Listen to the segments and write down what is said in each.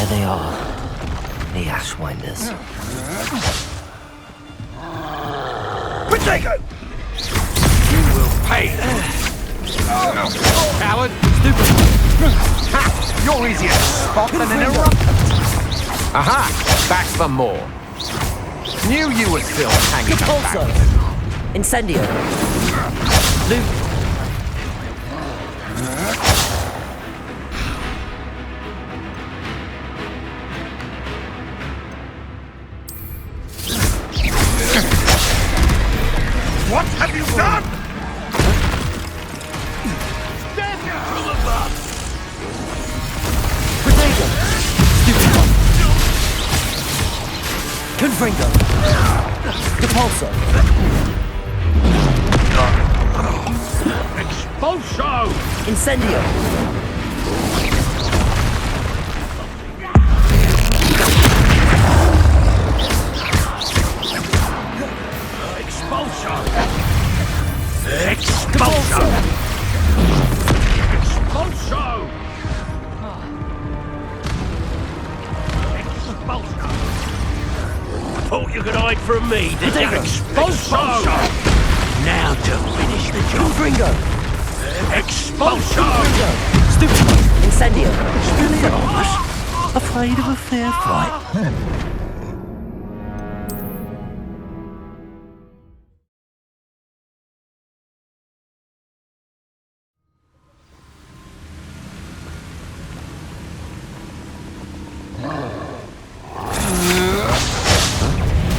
There they are. The Ashwinders. Potato! You will pay! Coward! Stupid! Ha! You're easier to spot than an eruptor! Aha! Back for more. Knew you were still hanging Repulso! Incendio! Loot! What have you done? Potato! Stupid one! Confringo! Repulso! Expulso! Incendio! Expulso! Expulso! Expulso! Expulso! Thought you could hide from me, did you? Expulso! Now to finish the job. Confringo! Expulso! Stupid one! Incendio! Afraid of a fair fight?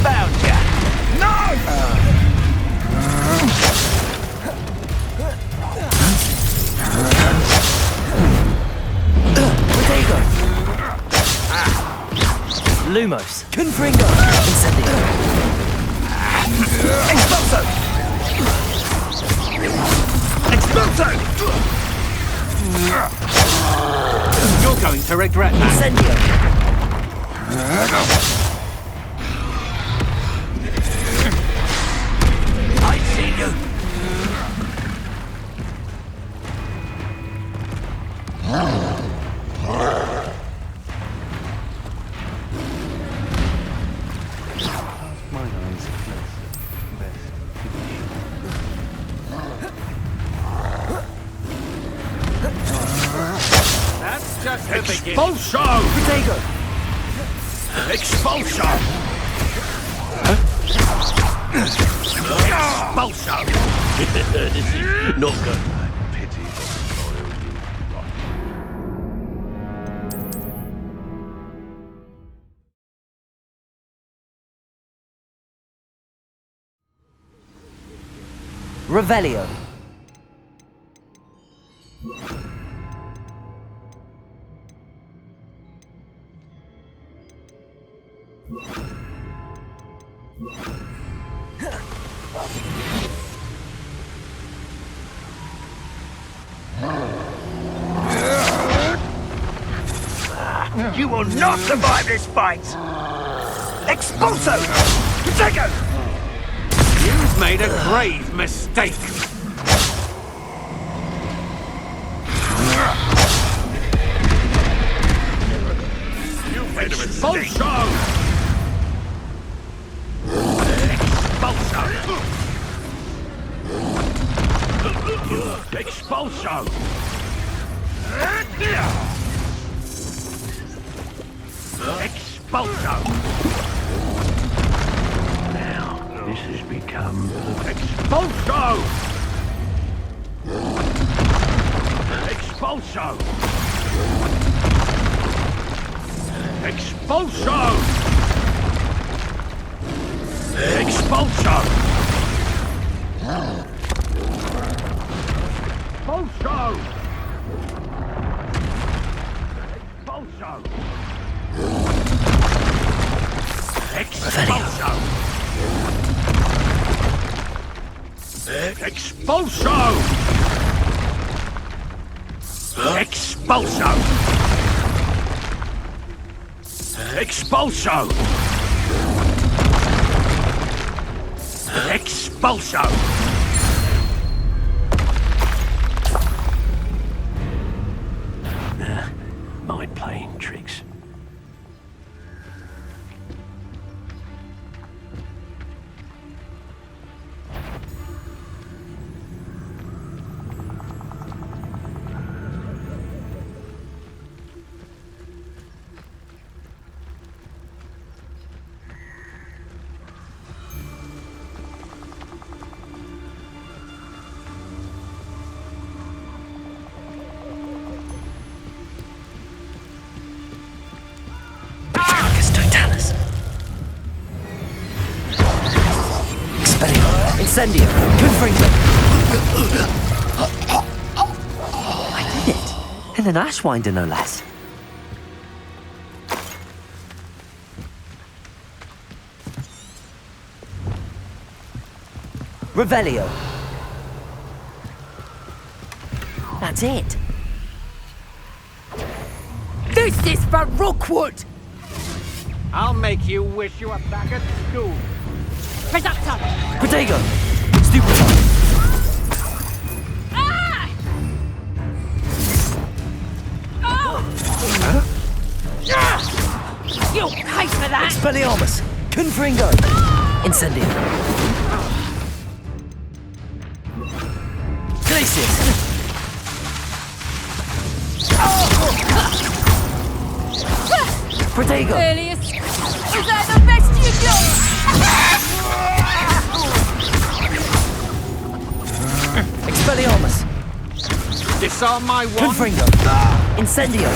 Found ya! No! Potato! Lumos! Confringo! Incendio! Expulso! Expulso! You're going to regret that. Incendio! I see you. My eyes close. Best That's just the beginning. Expulso! Potato! Expulso! Expulso! This is not good. pity doesn't boil you rot. Revelio! You will not survive this fight! Expulso! Potato! You've made a grave mistake! You've made a mistake! Expulso! Expulso! Expulso! Now, this has become Expulso! Expulso! Expulso! Expulso! Expulso! Expulso! Expulso! Expulso! Expulso! Expulso! Mind playing tricks. Incendio. Confringo. I did it. In an Ashwinder, no less. Revelio. That's it. This is for Rookwood! I'll make you wish you were back at school. Presapta! Protego. Stupefy. Ah! Oh! You'll pay for that! Expelliarmus. Confringo. Incendio. Glacius. Protego. Elias, is that the best you got? Expelliarmus. Disarm my wand. Confringo. Incendio.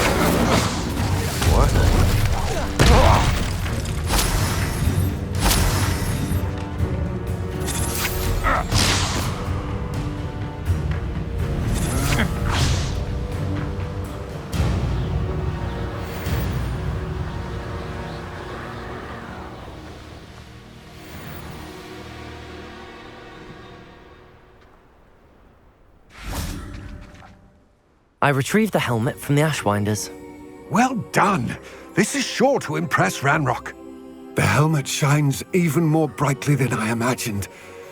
I retrieved the helmet from the Ashwinders. Well done! This is sure to impress Ranrock. The helmet shines even more brightly than I imagined.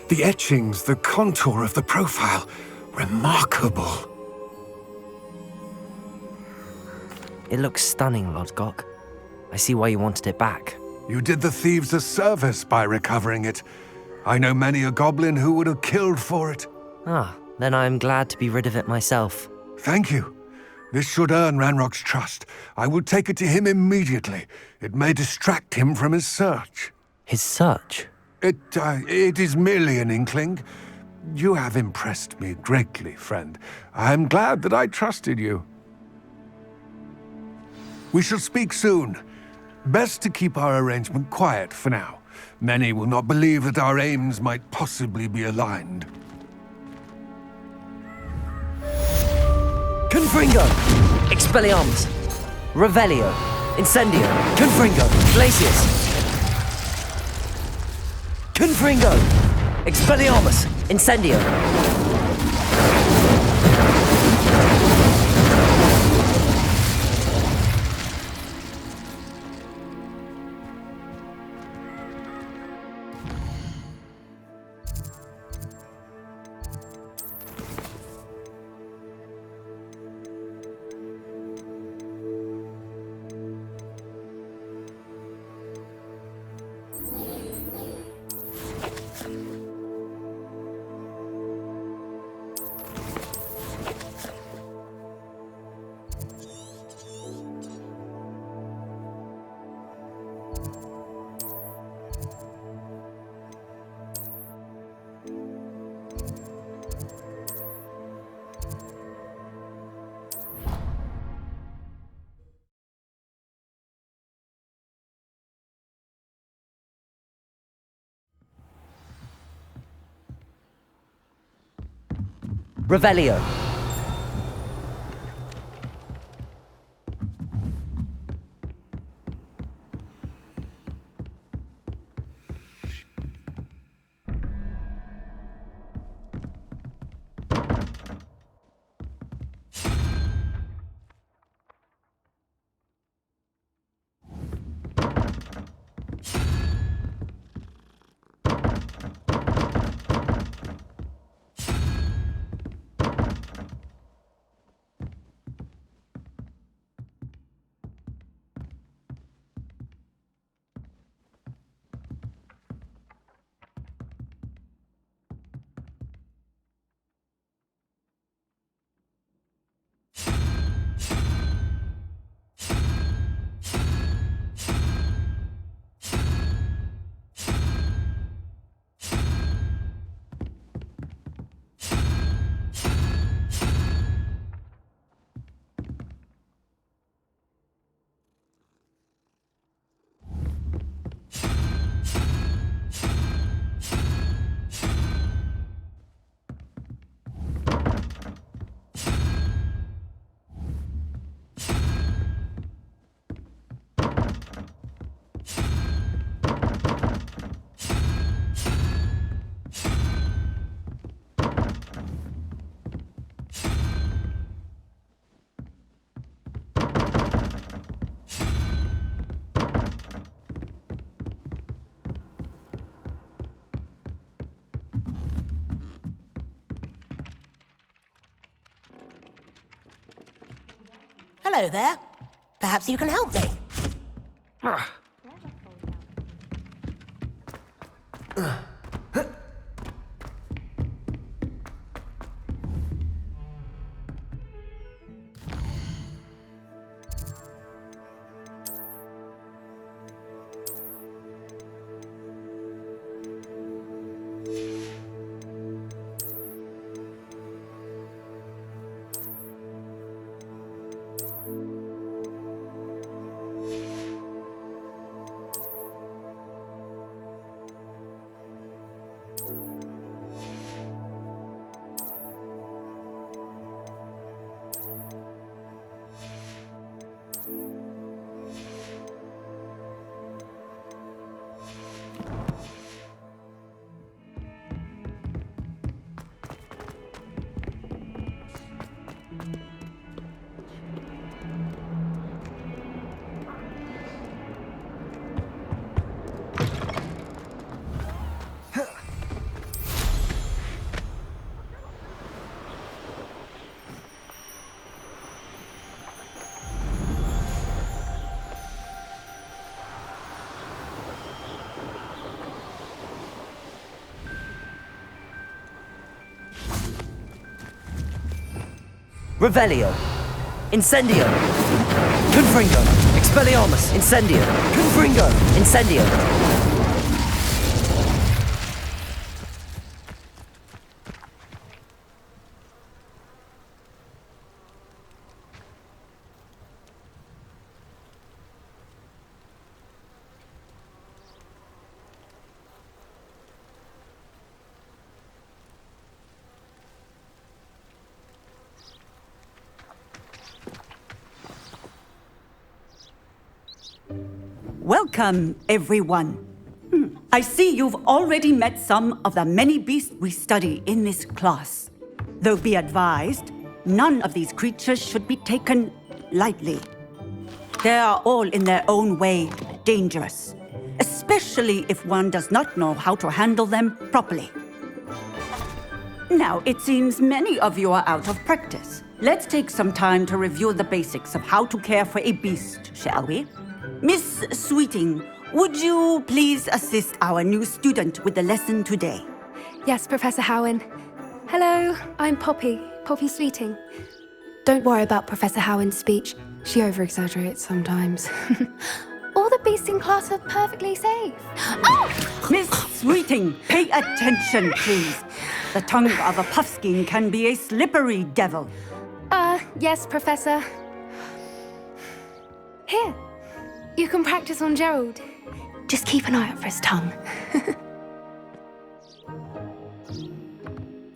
The etchings, the contour of the profile, remarkable. It looks stunning, Lodgok. I see why you wanted it back. You did the thieves a service by recovering it. I know many a goblin who would have killed for it. Ah, then I am glad to be rid of it myself. Thank you. This should earn Ranrock's trust. I will take it to him immediately. It may distract him from his search. His search? It is merely an inkling. You have impressed me greatly, friend. I am glad that I trusted you. We shall speak soon. Best to keep our arrangement quiet for now. Many will not believe that our aims might possibly be aligned. Confringo. Expelliarmus. Revelio. Incendio. Confringo. Glacius. Confringo. Expelliarmus. Incendio. Revelio. Hello there. Perhaps you can help me. Revelio. Incendio. Confringo. Expelliarmus. Incendio. Confringo. Incendio. Welcome, everyone. I see you've already met some of the many beasts we study in this class. Though be advised, none of these creatures should be taken lightly. They are all in their own way dangerous, especially if one does not know how to handle them properly. Now, it seems many of you are out of practice. Let's take some time to review the basics of how to care for a beast, shall we? Miss Sweeting, would you please assist our new student with the lesson today? Yes, Professor Howen. Hello, I'm Poppy Sweeting. Don't worry about Professor Howen's speech. She over-exaggerates sometimes. All the beasts in class are perfectly safe. Oh! Miss Sweeting, pay attention, please. The tongue of a puffskein can be a slippery devil. Yes, Professor. Here, you can practice on Gerald. Just keep an eye out for his tongue.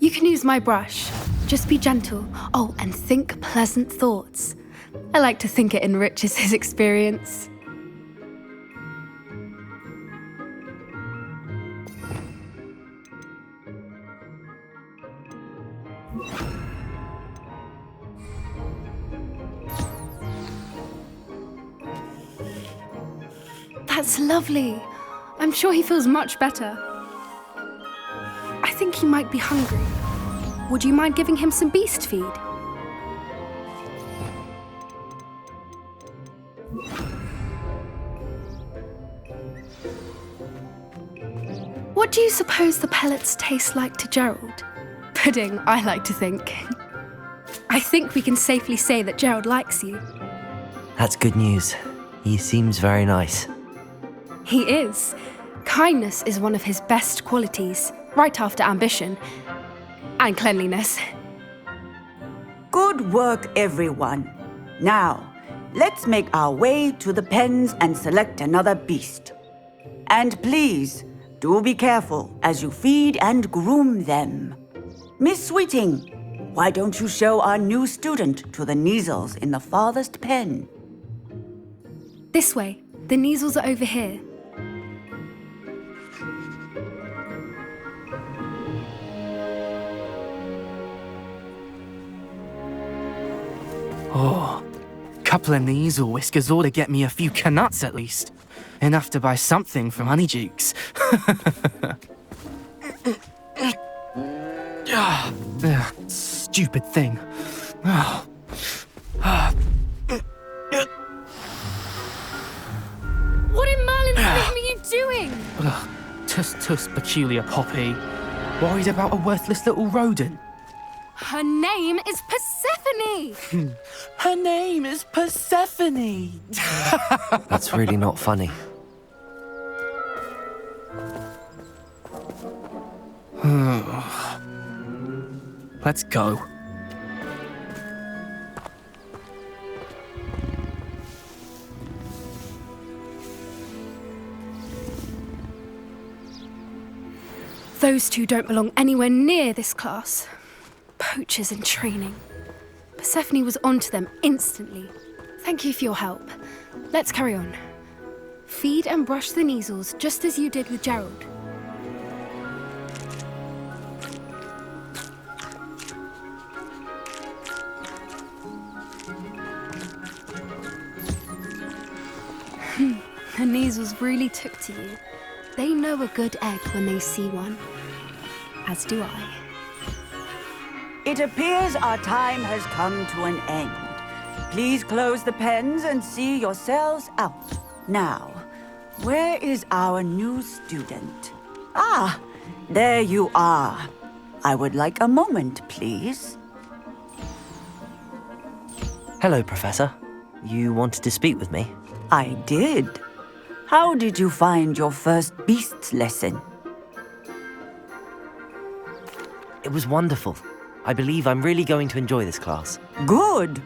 You can use my brush. Just be gentle. Oh, and think pleasant thoughts. I like to think it enriches his experience. That's lovely. I'm sure he feels much better. I think he might be hungry. Would you mind giving him some beast feed? What do you suppose the pellets taste like to Gerald? Pudding, I like to think. I think we can safely say that Gerald likes you. That's good news. He seems very nice. He is. Kindness is one of his best qualities, right after ambition and cleanliness. Good work, everyone. Now, let's make our way to the pens and select another beast. And please, do be careful as you feed and groom them. Miss Sweeting, why don't you show our new student to the Neasels in the farthest pen? This way. The Neasels are over here. Oh, couple of Neasel whiskers ought to get me a few canuts at least. Enough to buy something from Honeydukes. Stupid thing. Tus peculiar Poppy. Worried about a worthless little rodent? Her name is Persephone! Her name is Persephone! That's really not funny. Let's go. Those two don't belong anywhere near this class. Poachers in training. Persephone was onto them instantly. Thank you for your help. Let's carry on. Feed and brush the Neasels just as you did with Gerald. The Neasels really took to you. They know a good egg when they see one. As do I. It appears our time has come to an end. Please close the pens and see yourselves out. Now, where is our new student? Ah, there you are. I would like a moment, please. Hello, Professor. You wanted to speak with me? I did. How did you find your first beasts lesson? It was wonderful. I believe I'm really going to enjoy this class. Good.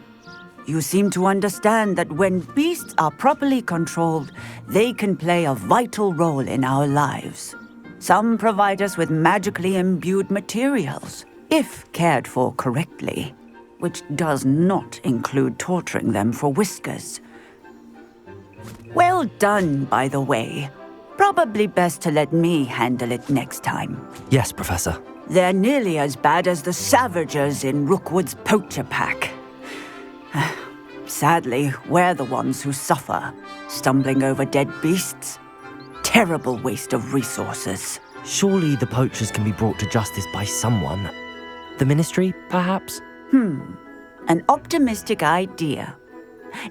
You seem to understand that when beasts are properly controlled, they can play a vital role in our lives. Some provide us with magically imbued materials, if cared for correctly, which does not include torturing them for whiskers. Well done, by the way. Probably best to let me handle it next time. Yes, Professor. They're nearly as bad as the Savagers in Rookwood's poacher pack. Sadly, we're the ones who suffer, stumbling over dead beasts. Terrible waste of resources. Surely the poachers can be brought to justice by someone. The Ministry, perhaps? An optimistic idea.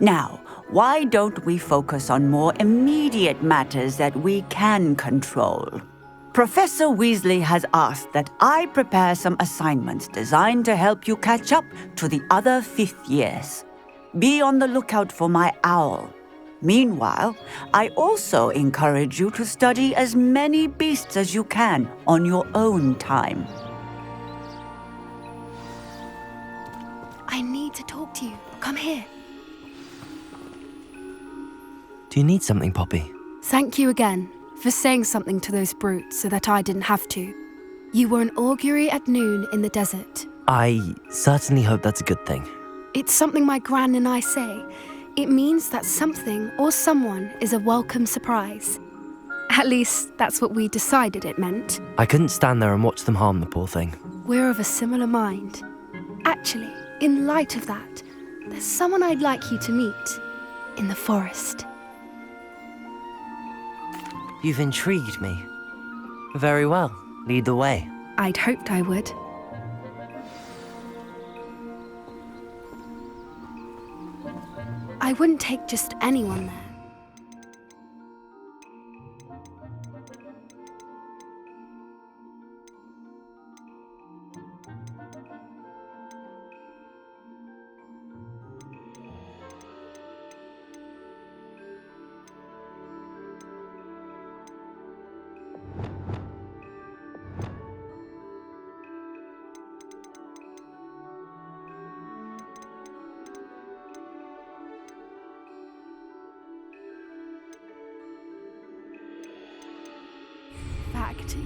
Now, why don't we focus on more immediate matters that we can control? Professor Weasley has asked that I prepare some assignments designed to help you catch up to the other fifth years. Be on the lookout for my owl. Meanwhile, I also encourage you to study as many beasts as you can on your own time. I need to talk to you. Come here. Do you need something, Poppy? Thank you again for saying something to those brutes so that I didn't have to. You were an augury at noon in the desert. I certainly hope that's a good thing. It's something my gran and I say. It means that something or someone is a welcome surprise. At least, that's what we decided it meant. I couldn't stand there and watch them harm the poor thing. We're of a similar mind. Actually, in light of that, there's someone I'd like you to meet in the forest. You've intrigued me. Very well. Lead the way. I'd hoped I would. I wouldn't take just anyone there.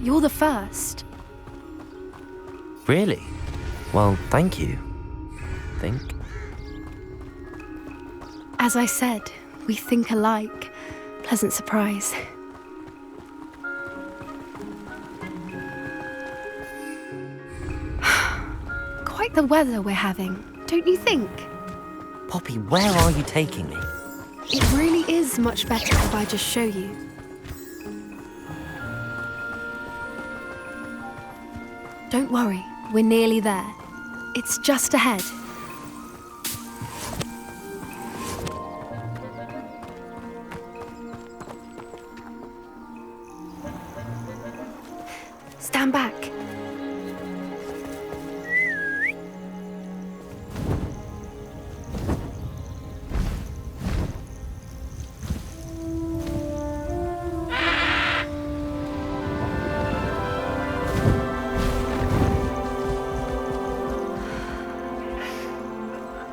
You're the first. Really? Well, thank you. Think. As I said, we think alike. Pleasant surprise. Quite the weather we're having, don't you think? Poppy, where are you taking me? It really is much better if I just show you. Don't worry, we're nearly there. It's just ahead. stand back.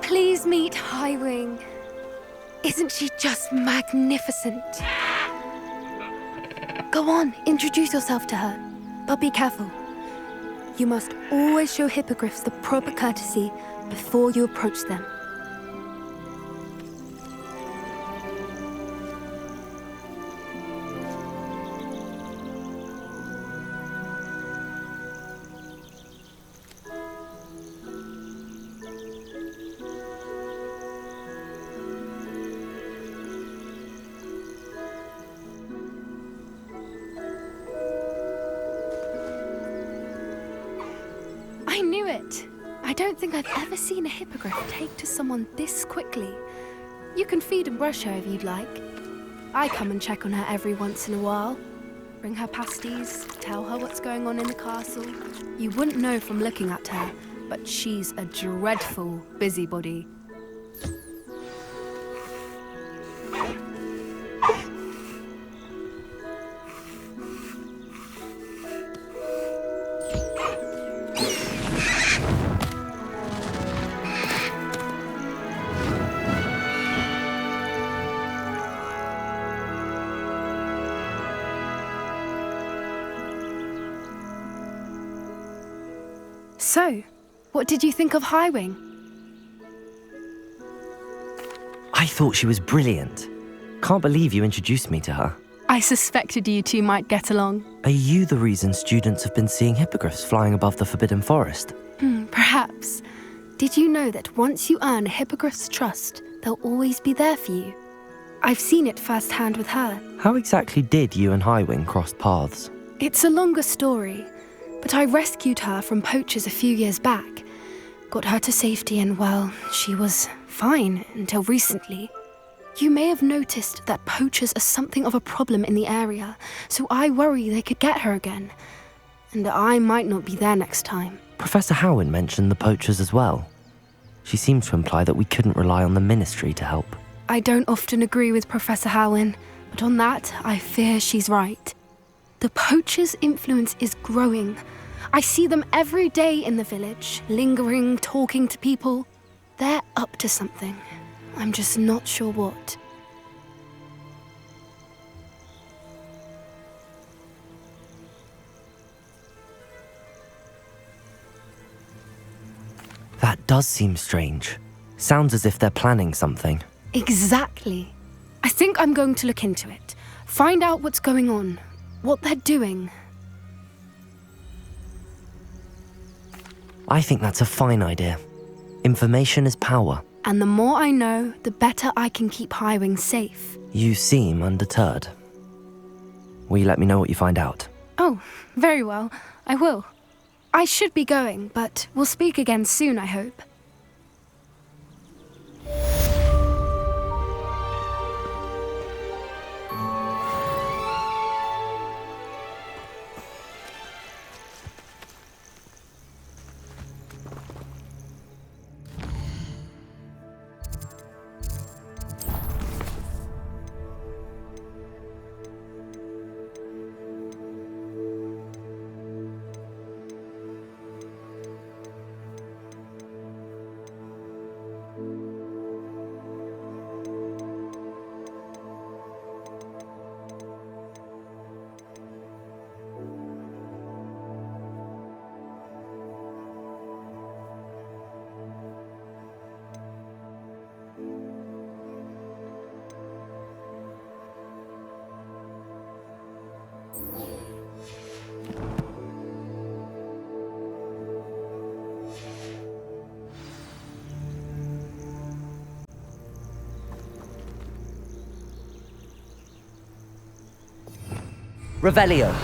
Please meet Highwing. Isn't she just magnificent? Go on, introduce yourself to her. But be careful. You must always show hippogriffs the proper courtesy before you approach them. I knew it. I don't think I've ever seen a hippogriff take to someone this quickly. You can feed and brush her if you'd like. I come and check on her every once in a while. Bring her pasties, tell her what's going on in the castle. You wouldn't know from looking at her, but she's a dreadful busybody. So, what did you think of Highwing? I thought she was brilliant. Can't believe you introduced me to her. I suspected you two might get along. Are you the reason students have been seeing hippogriffs flying above the Forbidden Forest? Perhaps. Did you know that once you earn a hippogriff's trust, they'll always be there for you? I've seen it firsthand with her. How exactly did you and Highwing cross paths? It's a longer story, but I rescued her from poachers a few years back. Got her to safety and, well, she was fine until recently. You may have noticed that poachers are something of a problem in the area, so I worry they could get her again. And I might not be there next time. Professor Howin mentioned the poachers as well. She seemed to imply that we couldn't rely on the Ministry to help. I don't often agree with Professor Howin, but on that, I fear she's right. The poachers' influence is growing. I see them every day in the village, lingering, talking to people. They're up to something. I'm just not sure what. That does seem strange. Sounds as if they're planning something. Exactly. I think I'm going to look into it. Find out what's going on, what they're doing. I think that's a fine idea. Information is power. And the more I know, the better I can keep Highwing safe. You seem undeterred. Will you let me know what you find out? Oh, very well. I will. I should be going, but we'll speak again soon, I hope. Revelio.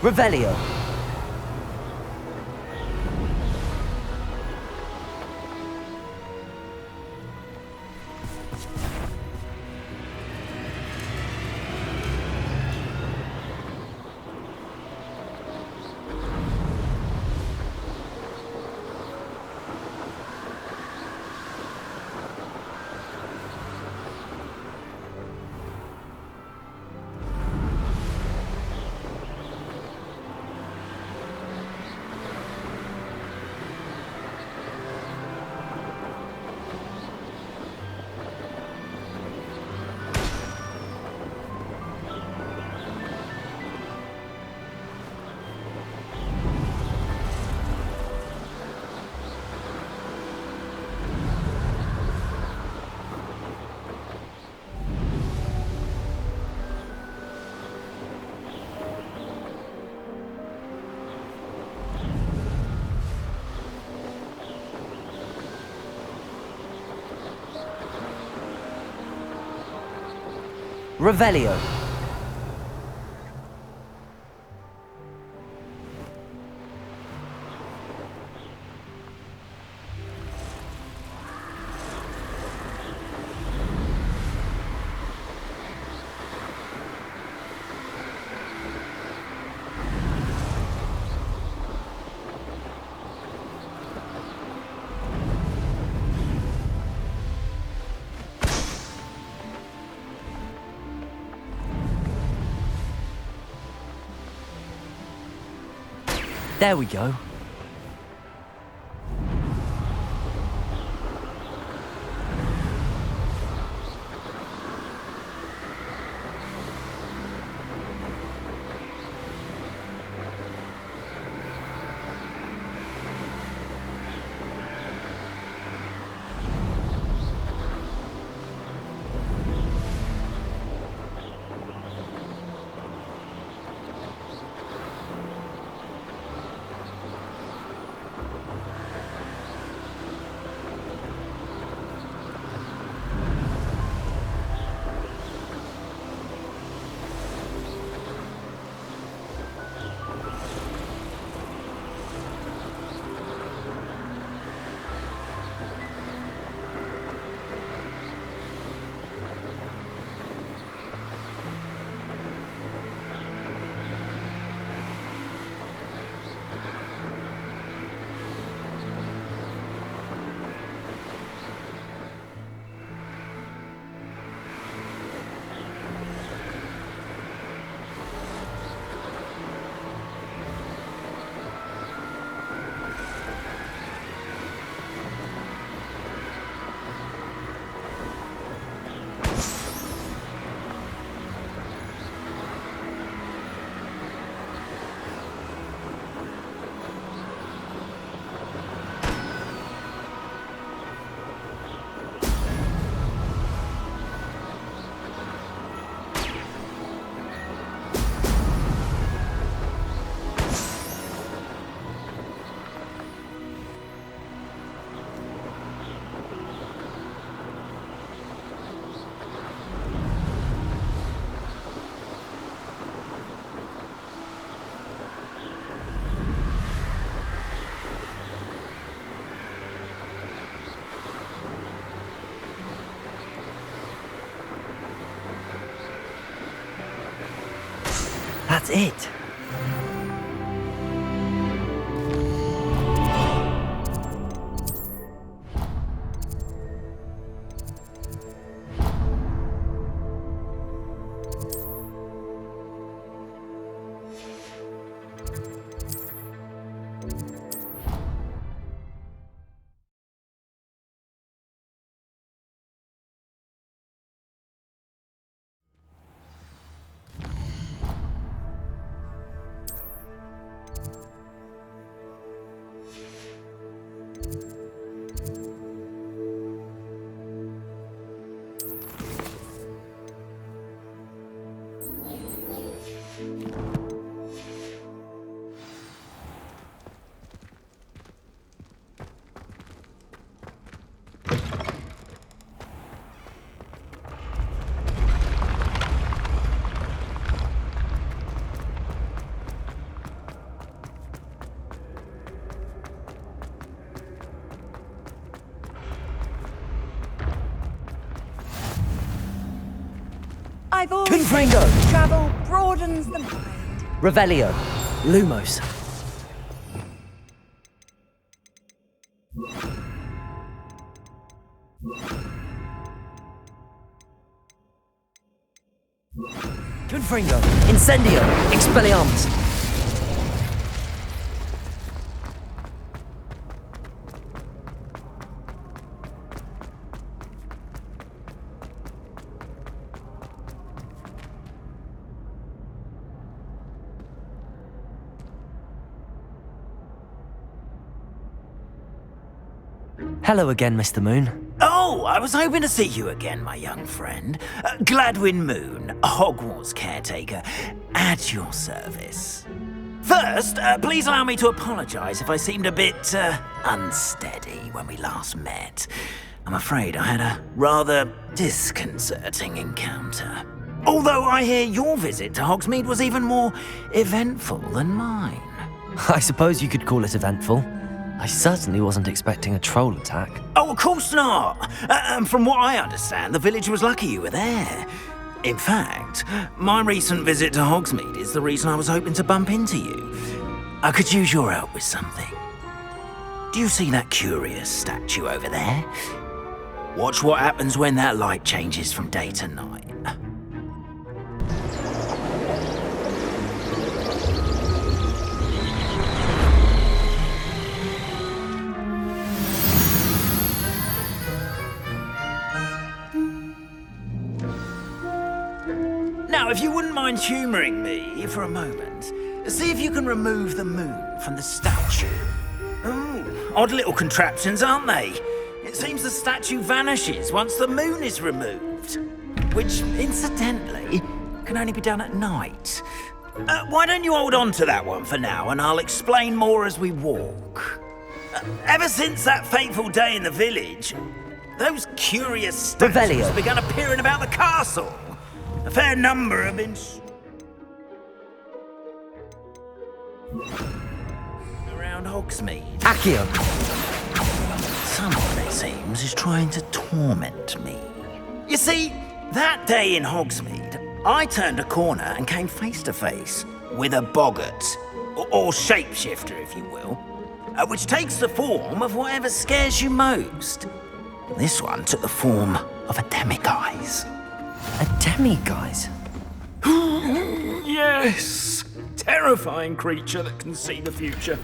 Revelio. Revelio. There we go. That's it. I've always Confringo. said travel broadens the mind. Revelio. Lumos. Confringo. Incendio. Expelliarmus. Hello again, Mr. Moon. Oh, I was hoping to see you again, my young friend. Gladwin Moon, Hogwarts caretaker, at your service. First, please allow me to apologise if I seemed a bit unsteady when we last met. I'm afraid I had a rather disconcerting encounter. Although I hear your visit to Hogsmeade was even more eventful than mine. I suppose you could call it eventful. I certainly wasn't expecting a troll attack. Oh, of course not! And from what I understand, the village was lucky you were there. In fact, my recent visit to Hogsmeade is the reason I was hoping to bump into you. I could use your help with something. Do you see that curious statue over there? Watch what happens when that light changes from day to night. Now, if you wouldn't mind humouring me for a moment, see if you can remove the moon from the statue. Oh, odd little contraptions, aren't they? It seems the statue vanishes once the moon is removed. Which, incidentally, can only be done at night. Why don't you hold on to that one for now, and I'll explain more as we walk. Ever since that fateful day in the village, those curious statues have begun appearing about the castle. A fair number have been around Hogsmeade. Accio. Someone, it seems, is trying to torment me. You see, that day in Hogsmeade, I turned a corner and came face to face with a boggart, or shapeshifter, if you will, which takes the form of whatever scares you most. This one took the form of a demiguise. A demiguise? Yes! Terrifying creature that can see the future.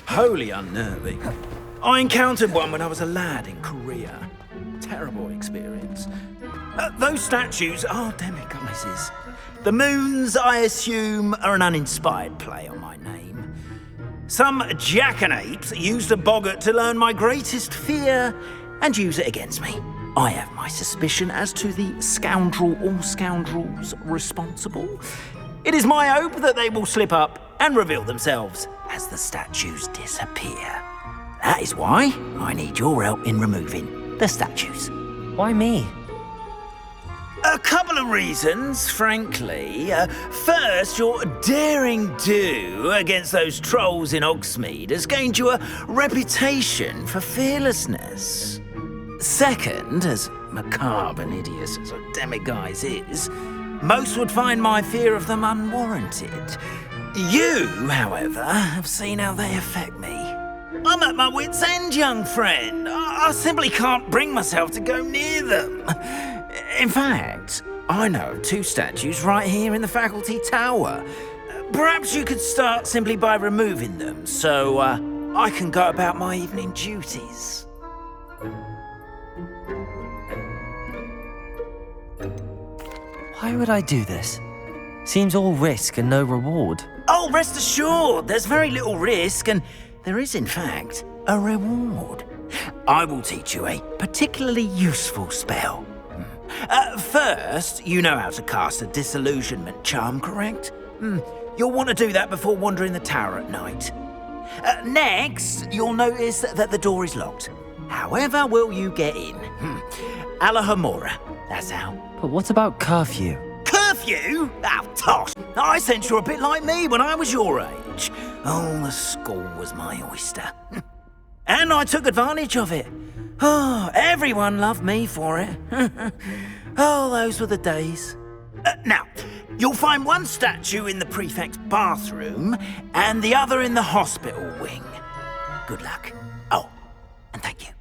Wholly unnerving. I encountered one when I was a lad in Korea. Terrible experience. Those statues are demiguises. The moons, I assume, are an uninspired play on my name. Some jackanapes used a boggart to learn my greatest fear and use it against me. I have my suspicion as to the scoundrel or scoundrels responsible. It is my hope that they will slip up and reveal themselves as the statues disappear. That is why I need your help in removing the statues. Why me? A couple of reasons, frankly. First, your daring do against those trolls in Hogsmeade has gained you a reputation for fearlessness. Second, as macabre and hideous as a demiguise is, most would find my fear of them unwarranted. You, however, have seen how they affect me. I'm at my wit's end, young friend. I simply can't bring myself to go near them. In fact, I know of two statues right here in the faculty tower. Perhaps you could start simply by removing them, so I can go about my evening duties. Why would I do this? Seems all risk and no reward. Oh, rest assured, there's very little risk, and there is, in fact, a reward. I will teach you a particularly useful spell. First, you know how to cast a disillusionment charm, correct? You'll want to do that before wandering the tower at night. Next, you'll notice that the door is locked. However will you get in? Alahomora, that's how. But what about curfew? Curfew? Oh, tosh. I sense you're a bit like me when I was your age. Oh, the school was my oyster. And I took advantage of it. Oh, everyone loved me for it. Oh, those were the days. Now, you'll find one statue in the prefect's bathroom and the other in the hospital wing. Good luck. Oh, and thank you.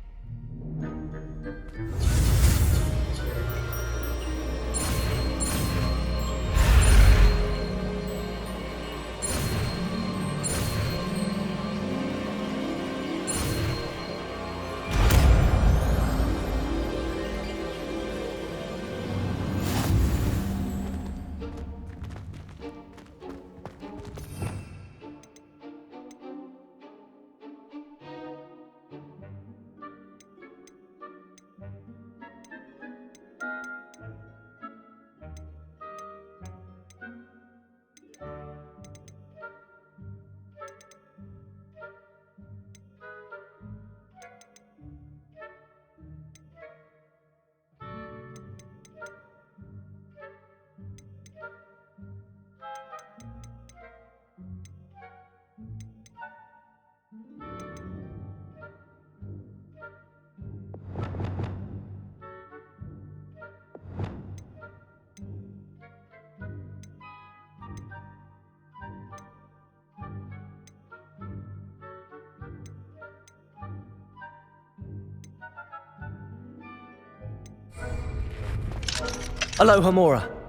Aloha, Mora.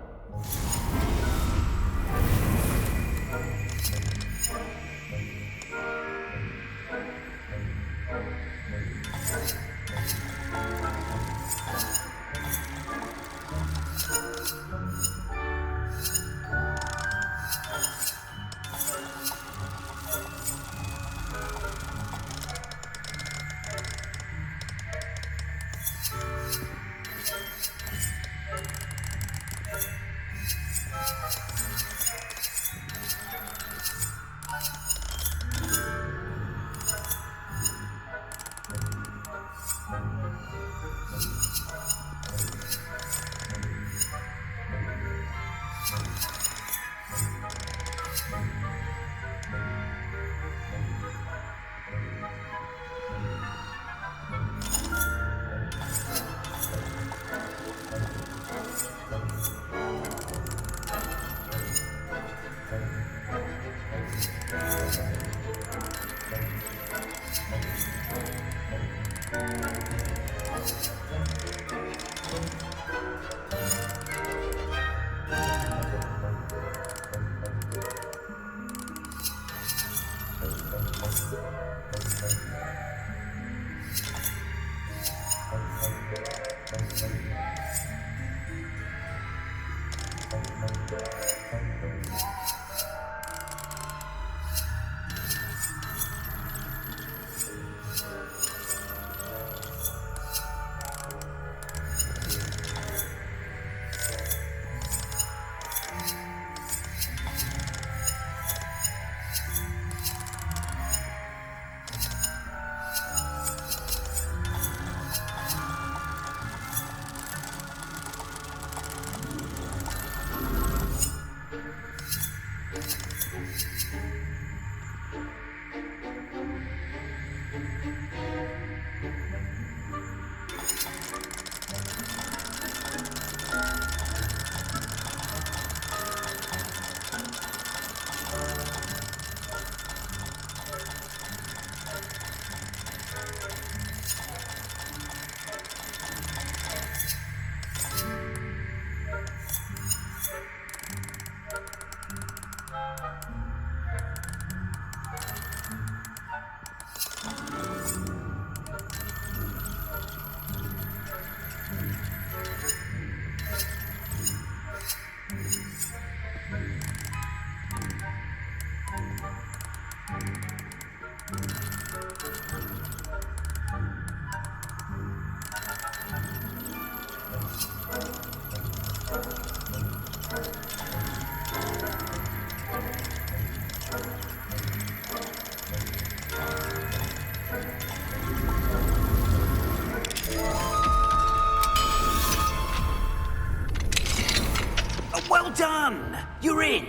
Well done! You're in!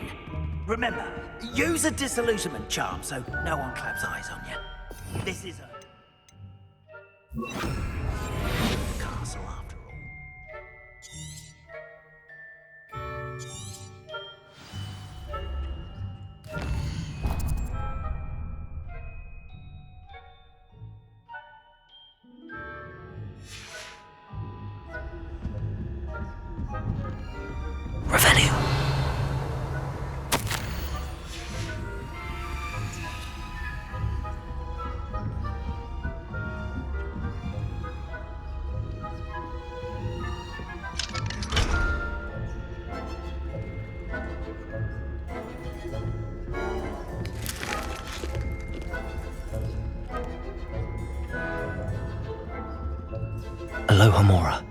Remember, use a disillusionment charm so no one claps eyes on you. This is a castle after all. Aloha Mora.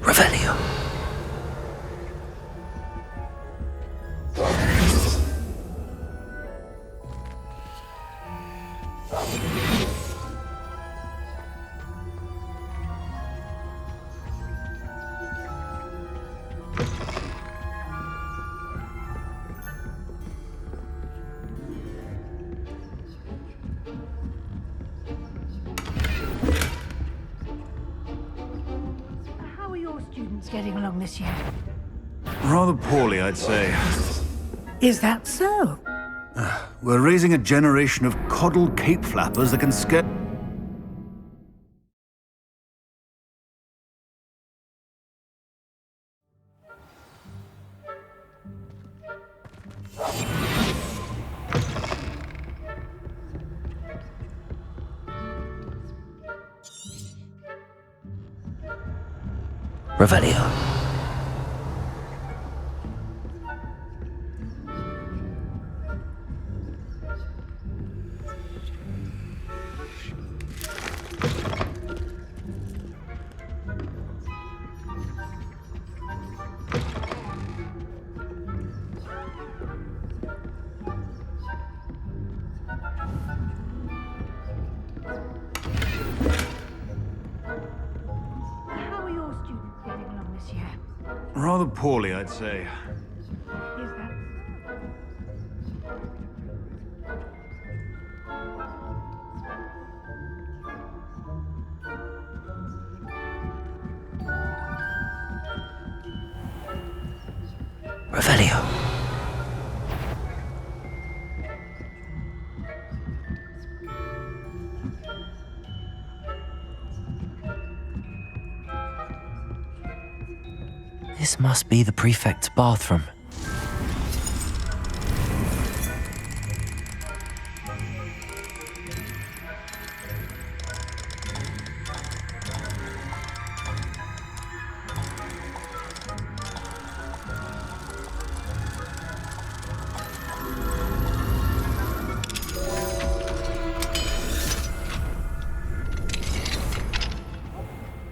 Revelio. How are your students getting along this year? Rather poorly, I'd say. Is that so? We're raising a generation of coddle cape flappers that can scare... Revelio. How are your students getting along this year? Rather poorly, I'd say. Is that Revelio. This must be the prefect's bathroom.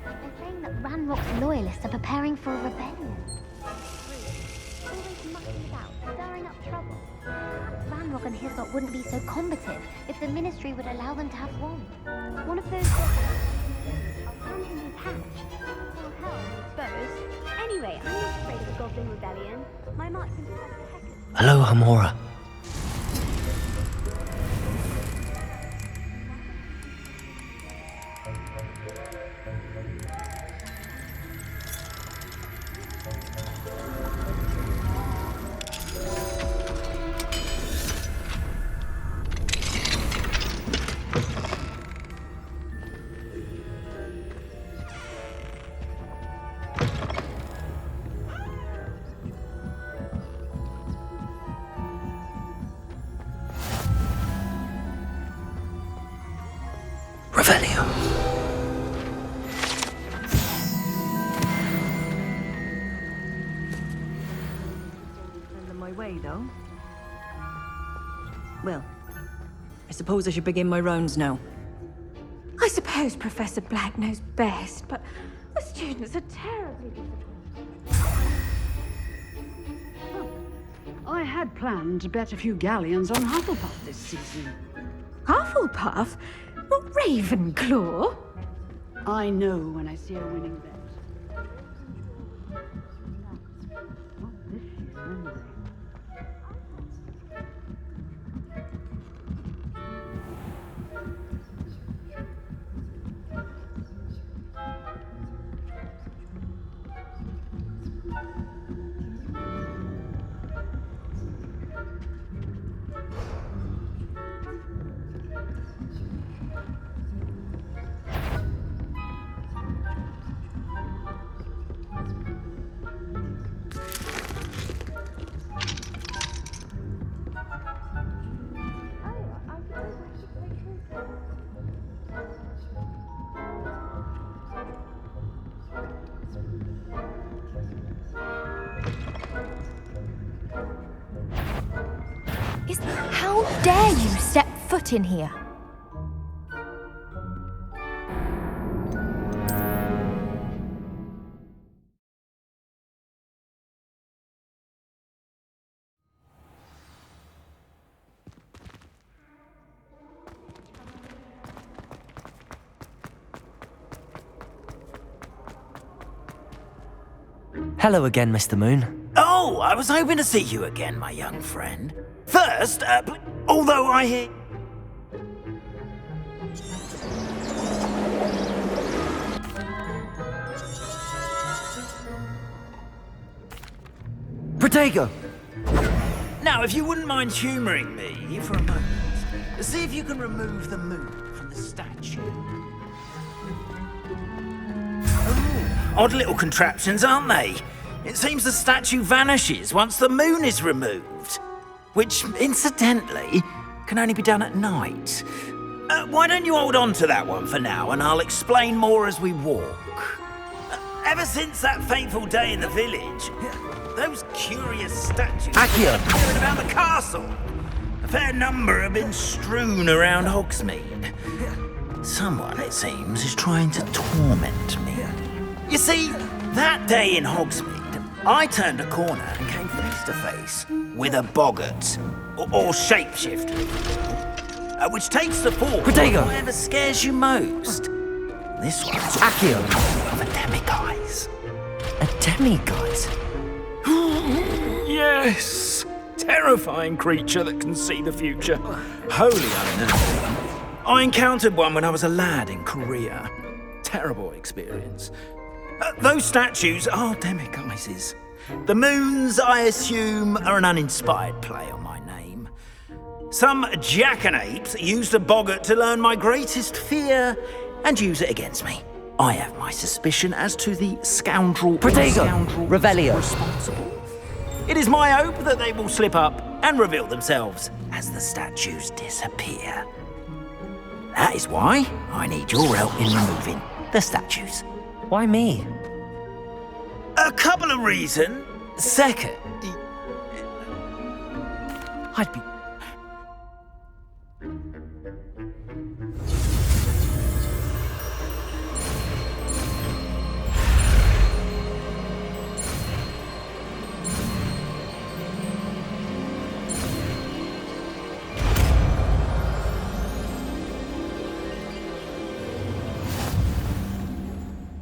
They're saying that Ranrock's loyalists are preparing for a rebellion. Always mucking about, stirring up trouble. Ranrock and his lot wouldn't be so combative if the Ministry would allow them to have one. One of those... I'll hand him his hat. Will help, I suppose. Anyway, I'm not afraid of a goblin rebellion. My marks can be like the heckers. Aloha Mora. Revelio. Send them my way, though. Well, I suppose I should begin my rounds now. I suppose Professor Black knows best, but the students are terribly disappointed. I had planned to bet a few galleons on Hufflepuff this season. Hufflepuff? Not Ravenclaw? I know when I see a winning bet. What's this she's Wednesday? rot in here. Hello again, Mr. Moon. Oh, I was hoping to see you again, my young friend. First, although I hear... Protego! Now, if you wouldn't mind humouring me for a moment, see if you can remove the moon from the statue. Oh, odd little contraptions, aren't they? It seems the statue vanishes once the moon is removed, which, incidentally, can only be done at night. Why don't you hold on to that one for now, and I'll explain more as we walk. Ever since that fateful day in the village, those curious statues have been appearing around the castle. A fair number have been strewn around Hogsmeade. Someone, it seems, is trying to torment me. You see, that day in Hogsmeade, I turned a corner and came face to face with a boggart, or shapeshifter, which takes the form of whatever scares you most. This one's of a demiguise. A demiguise? Yes! Terrifying creature that can see the future. Wholly unknown. I encountered one when I was a lad in Korea. Terrible experience. Those statues are demiguises. The moons, I assume, are an uninspired play on my name. Some jackanapes used a boggart to learn my greatest fear and use it against me. I have my suspicion as to the scoundrel Revelio responsible. It is my hope that they will slip up and reveal themselves as the statues disappear. That is why I need your help in removing the statues. Why me? A couple of reasons. Second, I'd be...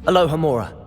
Aloha, Mora.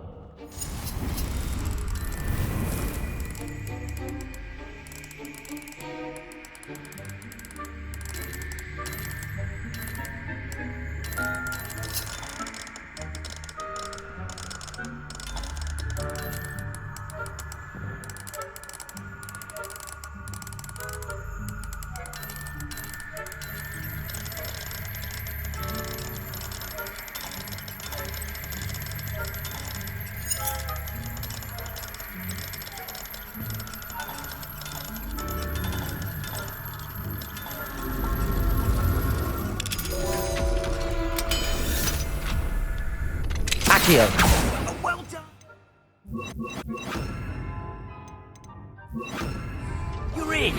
well done. You're in.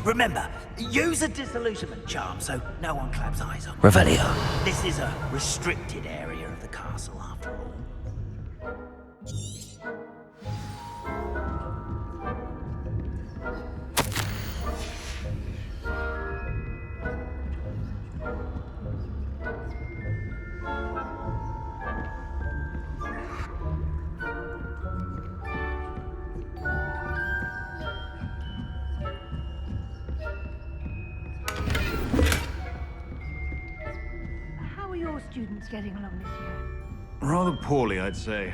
Remember, use a disillusionment charm so no one claps eyes on you. Revelio. This is a restricted area of the castle, after all. How are your students getting along this year? Rather poorly, I'd say.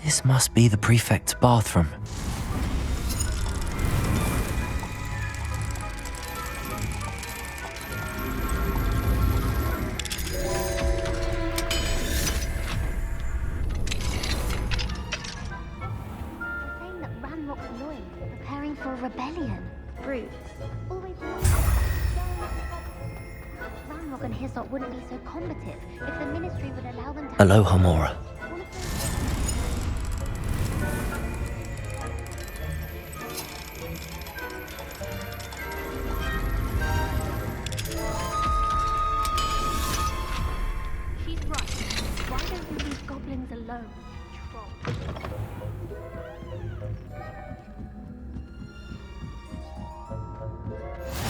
This must be the prefect's bathroom. Saying that Ranrock's loyal, preparing for a rebellion. Brutes. Always Ranrock and Hislop wouldn't be be so combative if the Ministry would allow them to... Hello, Homora. She's right. Why don't we leave goblins alone? Troll.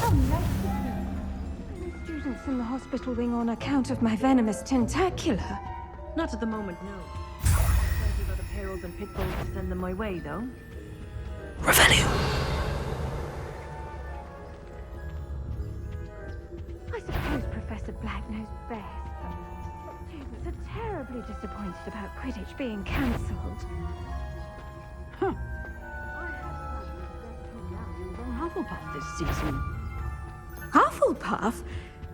Oh, no. Any students in the hospital wing on account of my venomous tentacular? Not at the moment, no. Plenty of other perils and pitfalls to send them my way, though. Revelio. I suppose Professor Black knows best. Students are terribly disappointed about Quidditch being cancelled. Huh. I have planned on Hufflepuff this season. Hufflepuff?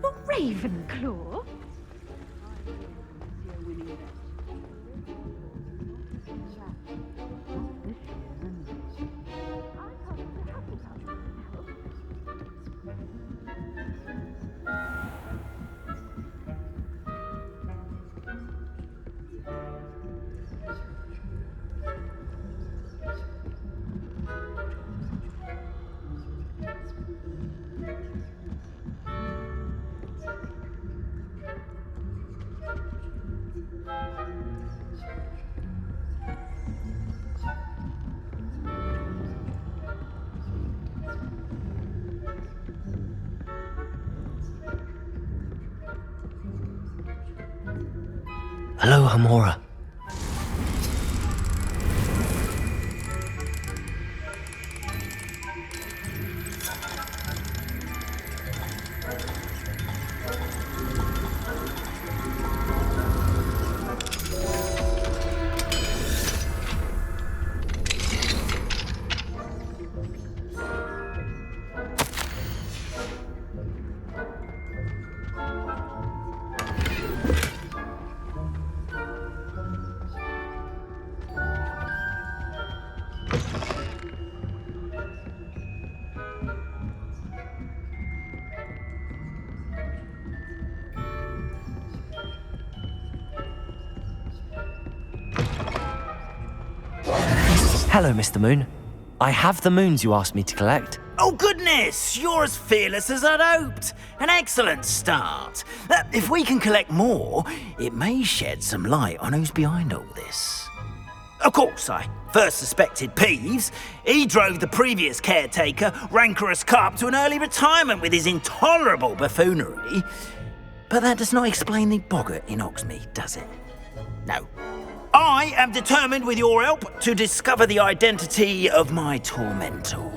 Not Ravenclaw? Hello, Homora. Hello, Mr. Moon. I have the moons you asked me to collect. Oh, goodness! You're as fearless as I'd hoped. An excellent start. If we can collect more, it may shed some light on who's behind all this. Of course, I first suspected Peeves. He drove the previous caretaker, Rancorous Carp, to an early retirement with his intolerable buffoonery. But that does not explain the boggart in Hogsmeade, does it? No. I am determined, with your help, to discover the identity of my tormentor.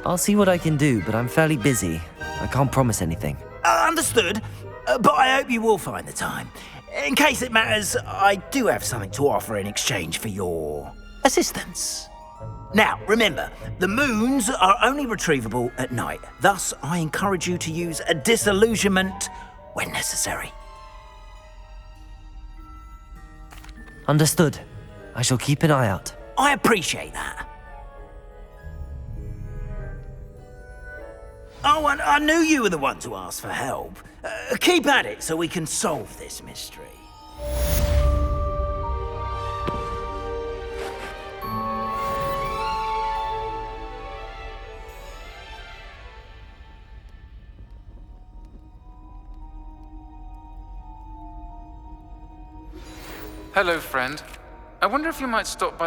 I'll see what I can do, but I'm fairly busy. I can't promise anything. Understood, but I hope you will find the time. In case it matters, I do have something to offer in exchange for your assistance. Now, remember, the moons are only retrievable at night. Thus, I encourage you to use a disillusionment when necessary. Understood. I shall keep an eye out. I appreciate that. Oh, and I knew you were the one to ask for help. Keep at it so we can solve this mystery. Hello, friend. I wonder if you might stop by the